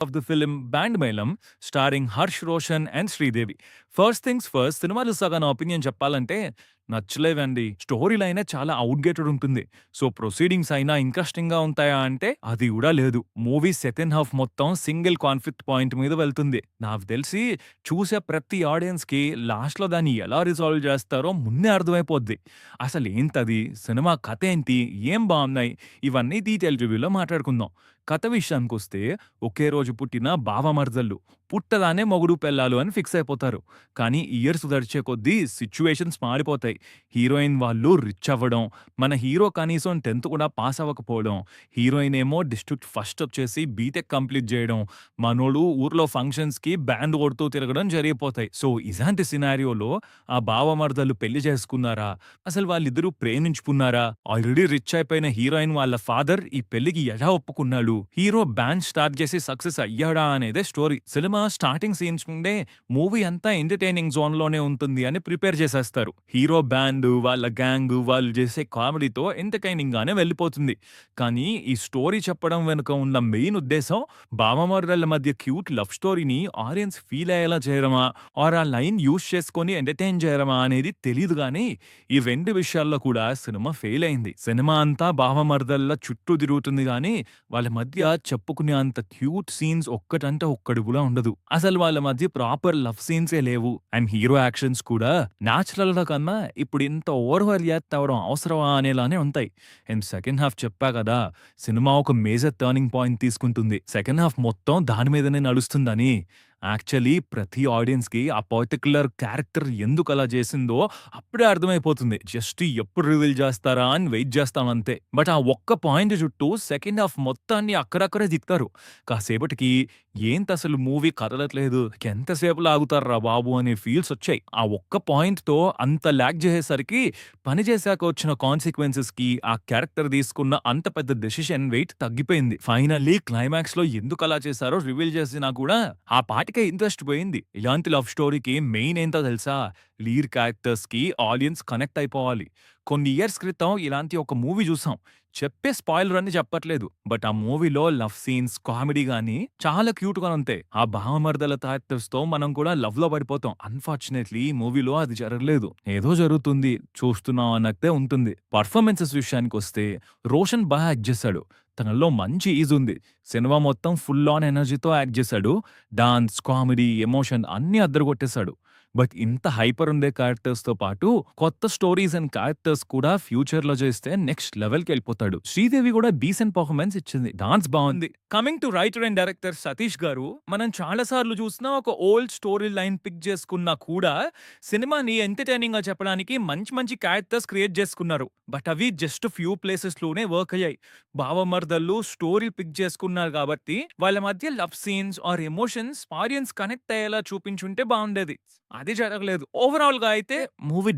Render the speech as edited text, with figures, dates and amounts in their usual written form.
of the film Bandmailam, starring Harsh Roshan and Sridevi. First things first, cinema చూసాక నా opinion చెప్పాలంటే నచ్చలేవండి. Story లైనే చాలా outdated ఉంటుంది. So proceedings అయినా ఇంట్రెస్టింగ్‌గా ఉంటాయా అంటే అది కూడా లేదు. మూవీ సెకండ్ హాఫ్ మొత్తం సింగిల్ కాన్ఫ్లిక్ట్ పాయింట్ మీద వెళ్తుంది. నాకు తెలిసి చూసే ప్రతి ఆడియన్స్‌కి లాస్ట్‌లో దాన్ని ఎలా రిజాల్వ్ చేస్తారో ముందే అర్థమైపోద్ది. అసలేంటది? సినిమా కథేంటి? ఏం బావున్నాయి? ఇవన్నీ డీటెయిల్ రివ్యూలో మాట్లాడుకుందాం. కథ విషయానికొస్తే ఒకే రోజు పుట్టిన బావమరదళ్ళు. పుట్టగానే మొగుడు పెళ్ళాలు అని ఫిక్స్ అయిపోతారు. కానీ ఇయర్స్ గడిచే కొద్దీ సిట్యుయేషన్స్ మారిపోతాయి. హీరోయిన్ వాళ్ళు రిచ్ అవ్వడం, మన హీరో కనీసం 10థ్ కూడా పాస్ అవ్వకపోవడం, హీరోయిన్ ఏమో డిస్ట్రిక్ట్ ఫస్ట్ వచ్చేసి బీటెక్ కంప్లీట్ చేయడం, మనోడు ఊర్లో ఫంక్షన్స్‌కి బ్యాండ్ కొడుతూ తిరగడం జరిగిపోతాయి. సో ఇలాంటి సినారియోలో ఆ బావమరదళ్ళు పెళ్లి చేసుకున్నారా? అసలు వాళ్ళిద్దరూ ప్రేమించుకున్నారా? ఆల్రెడీ రిచ్ అయిపోయిన హీరోయిన్ వాళ్ళ ఫాదర్ ఈ పెళ్లికి ఎలా ఒప్పుకున్నాడు? హీరో బ్యాండ్ స్టార్ట్ చేసి సక్సెస్ అయ్యాడా అనేదే స్టోరీ. సినిమా స్టార్టింగ్ సీన్స్ నుండే మూవీ అంతా ఎంటర్‌టైనింగ్ జోన్‌లోనే ఉంటుంది అని ప్రిపేర్ చేసేస్తారు. హీరో బ్యాండ్, వాళ్ళ గ్యాంగ్, వాళ్ళు చేసే కామెడీతో ఎంటర్‌టైనింగ్ గానే వెళ్ళిపోతుంది. కానీ ఈ స్టోరీ చెప్పడం వెనుక ఉన్న మెయిన్ ఉద్దేశం బావమరదళ్ళ మధ్య క్యూట్ లవ్ స్టోరీని ఆడియన్స్ ఫీల్ అయ్యేలా చేయడమా? ఆర్ ఆ లైన్ యూజ్ చేసుకొని ఎంటర్‌టైన్ చేయడమా అనేది తెలీదు గానీ ఈ 2 విషయాల్లో కూడా సినిమా ఫెయిల్ అయింది. సినిమా అంతా బావమరదళ్ళ చుట్టూ తిరుగుతుంది గానీ వాళ్ళ మధ్య చెప్పుకునే అంత క్యూట్ సీన్స్ ఒక్కటంటే ఒక్కటి కూడా ఉండదు. అసలు వాళ్ళ మధ్య ప్రాపర్ లవ్ సీన్సే లేవు. అండ్ హీరో యాక్షన్స్ కూడా న్యాచురల్ గా కన్నా ఇప్పుడు ఇంత ఓవర్ రియాక్ట్ అవ్వడం అవసరమా అనేలానే ఉంటాయి. అండ్ సెకండ్ హాఫ్ చెప్పా కదా, సినిమా ఒక మేజర్ టర్నింగ్ పాయింట్ తీసుకుంటుంది. సెకండ్ హాఫ్ మొత్తం దాని మీదనే నడుస్తుందని. యాక్చువల్లీ ప్రతి ఆడియన్స్‌కి ఆ పర్టిక్యులర్ క్యారెక్టర్ ఎందుకలా చేసిందో అప్పుడే అర్థమైపోతుంది. జస్ట్ ఎప్పుడు రివీల్ చేస్తారా అని వెయిట్ చేస్తామంతే. బట్ ఆ ఒక్క పాయింట్ చుట్టూ సెకండ్ హాఫ్ మొత్తాన్ని అక్కడక్కడే తిప్పుతారు. కాసేపటికి ఏంటసలు మూవీ కదలట్లేదు, ఎంతసేపు లాగుతార్రా బాబు అనే ఫీల్స్ వచ్చాయి. ఆ ఒక్క పాయింట్‌తో అంత ల్యాగ్ చేసేసరికి పని చేశాక వచ్చిన కాన్సిక్వెన్సెస్‌కి ఆ క్యారెక్టర్ తీసుకున్న అంత పెద్ద డెసిషన్ వెయిట్ తగ్గిపోయింది. ఫైనల్లీ క్లైమాక్స్‌లో ఎందుకలా చేశారో రివీల్ చేసినా కూడా ఆ పాటికే ఇంట్రెస్ట్ పోయింది. ఇలాంటి లవ్ స్టోరీకి మెయిన్ ఏంటో తెలుసా? లీడ్ క్యారెక్టర్స్‌కి ఆడియన్స్ కనెక్ట్ అయిపోవాలి. కొన్ని ఇయర్స్ క్రితం ఇలాంటి ఒక మూవీ చూసాం. చెప్పే స్పాయిలర్ అని చెప్పట్లేదు. బట్ ఆ మూవీలో లవ్ సీన్స్, కామెడీ గాని చాలా క్యూట్‌గా ఉంటాయి. ఆ భావమర్దల క్యారెక్టర్స్‌తో మనం కూడా లవ్‌లో పడిపోతాం. అన్‌ఫార్చునేట్‌లీ ఈ మూవీలో అది జరగలేదు. ఏదో జరుగుతుంది, చూస్తున్నాం అన్నట్టే ఉంటుంది. పెర్ఫార్మన్సెస్ విషయానికొస్తే రోషన్ యాక్ట్ చేశాడు. తనలో మంచి ఈజ్ ఉంది. సినిమా మొత్తం ఫుల్ ఆన్ ఎనర్జీతో యాక్ట్ చేశాడు. డాన్స్, కామెడీ, ఎమోషన్ అన్నీ అద్దరగొట్టేశాడు. బట్ ఇంత హైపర్ ఉండే క్యారెక్టర్స్‌తో పాటు కొత్త స్టోరీస్ అండ్ క్యారెక్టర్స్ కూడా ఫ్యూచర్‌లో చేస్తే నెక్స్ట్ లెవెల్‌కెళ్ళిపోతాడు. శ్రీదేవి కూడా డీసెంట్ పర్ఫార్మెన్స్ ఇచ్చింది. డాన్స్ బావుంది. Coming to writer and director Satish గారు, మనం చాలా సార్లు చూసిన ఒక ఓల్డ్ స్టోరీ లైన్ పిక్ చేసుకున్నా కూడా సినిమాని ఎంటర్‌టైనింగ్‌గా చెప్పడానికి మంచి మంచి క్యారెక్టర్స్ క్రియేట్ చేసుకున్నారు. బట్ అవి జస్ట్ ఫ్యూ ప్లేసెస్‌లోనే వర్క్ అయ్యాయి. బావమరదళ్ళు స్టోరీ పిక్ చేసుకున్నారు కాబట్టి వాళ్ళ మధ్య love scenes or emotions audience connect అయ్యేలా చూపించుంటే బావుండేది. అది జరగలేదు. ఓవరాల్‌గా అయితే మూవీ